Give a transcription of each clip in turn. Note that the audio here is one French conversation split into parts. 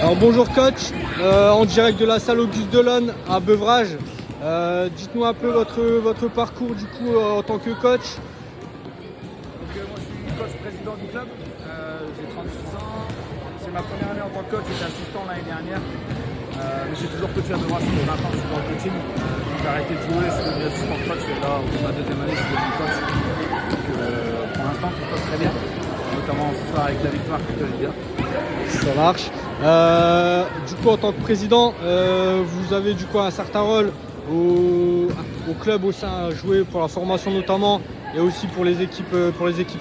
Alors bonjour coach, en direct de la salle Auguste Delon à Beuvrages. Dites-nous un peu votre parcours du coup en tant que coach. Moi je suis coach président du club, j'ai 36 ans, c'est ma première année en tant que coach, j'étais assistant l'année dernière. Mais j'ai toujours coaché à Beuvrages, ça fait 20 ans que je suis dans le coaching. J'ai arrêté de jouer, je suis devenu assistant de coach et là au bout de ma deuxième année je suis devenu coach. Donc pour l'instant tout se passe très bien, notamment ce soir avec la victoire que je bien. Ça marche. Du coup en tant que président, vous avez du coup un certain rôle au club au sein à jouer pour la formation notamment et aussi pour les équipes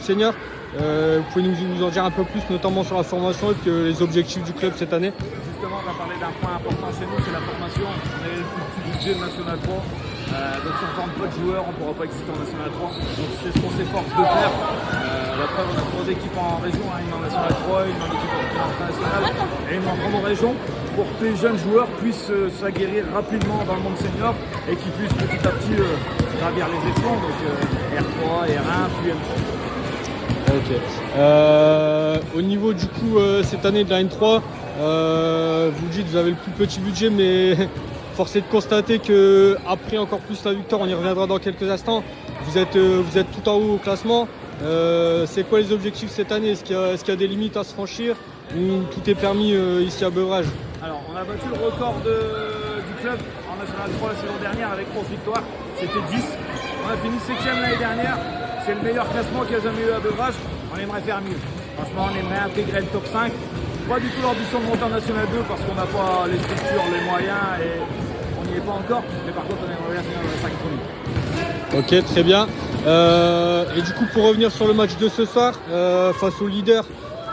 seniors. Vous pouvez nous en dire un peu plus notamment sur la formation et puis les objectifs du club cette année? Justement, on va parler d'un point important chez nous, c'est la formation. On est le plus petit budget de National 3. Donc si on ne forme pas de joueurs, on ne pourra pas exister en National 3. Donc c'est ce qu'on s'efforce de faire. La preuve, on a 3 équipes en région, une en National 3, une en équipe internationale et une en promo région, pour que les jeunes joueurs puissent s'aguerrir rapidement dans le monde senior et qu'ils puissent petit à petit gravir les échelons, donc R3, R1, puis M3. Ok. Au niveau du coup cette année de la N3, vous dites que vous avez le plus petit budget, mais force est de constater que après encore plus la victoire, on y reviendra dans quelques instants. Vous êtes tout en haut au classement. C'est quoi les objectifs cette année? Est-ce qu'il y a des limites à se franchir ou tout est permis ici à Beuvrages? Alors, on a battu le record du club en National 3 la saison dernière avec 11 victoires, c'était 10. On a fini 7ème l'année dernière, c'est le meilleur classement qu'il y a jamais eu à Beuvrages. On aimerait faire mieux. Franchement, on aimerait intégrer le top 5. Pas du tout l'ambition de monter en National 2 parce qu'on n'a pas les structures, les moyens et on n'y est pas encore. Mais par contre, on aimerait bien finir dans les 5 premiers. Ok, très bien. Et du coup, pour revenir sur le match de ce soir, face au leader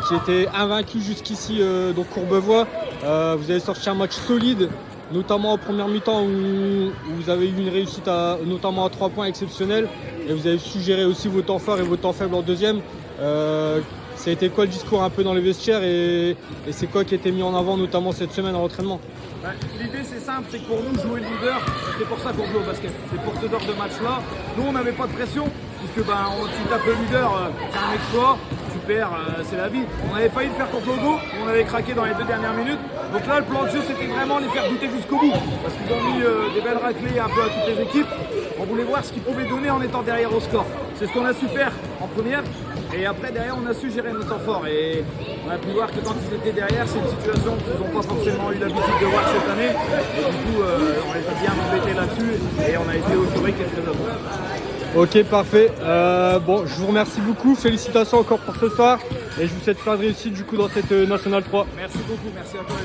qui était invaincu jusqu'ici, donc Courbevoie, vous avez sorti un match solide, notamment en première mi-temps où vous avez eu une réussite notamment à 3 points exceptionnelle et vous avez su gérer aussi vos temps forts et vos temps faibles en deuxième. Ça a été quoi le discours un peu dans les vestiaires et c'est quoi qui a été mis en avant notamment cette semaine en entraînement? L'idée c'est simple, c'est que pour nous jouer le leader, c'est pour ça qu'on joue au basket. C'est pour ce genre de match-là. Nous on n'avait pas de pression, puisque tu tapes le leader, c'est un exploit, tu perds, c'est la vie. On avait failli le faire contre Logo, on avait craqué dans les 2 dernières minutes. Donc là le plan de jeu c'était vraiment les faire douter jusqu'au bout. Parce qu'ils ont mis des belles raclées un peu à toutes les équipes. On voulait voir ce qu'ils pouvaient donner en étant derrière au score. C'est ce qu'on a su faire en première. Et après derrière on a su gérer nos temps forts. Et on a pu voir que quand ils étaient derrière, c'est une situation qu'ils n'ont pas forcément eu l'habitude de voir cette année. Et du coup on les a bien embêtés là-dessus et on a été euphorique et très heureux. Ok, parfait. Bon, je vous remercie beaucoup. Félicitations encore pour ce soir. Et je vous souhaite plein de réussite du coup dans cette National 3. Merci beaucoup, merci à toi.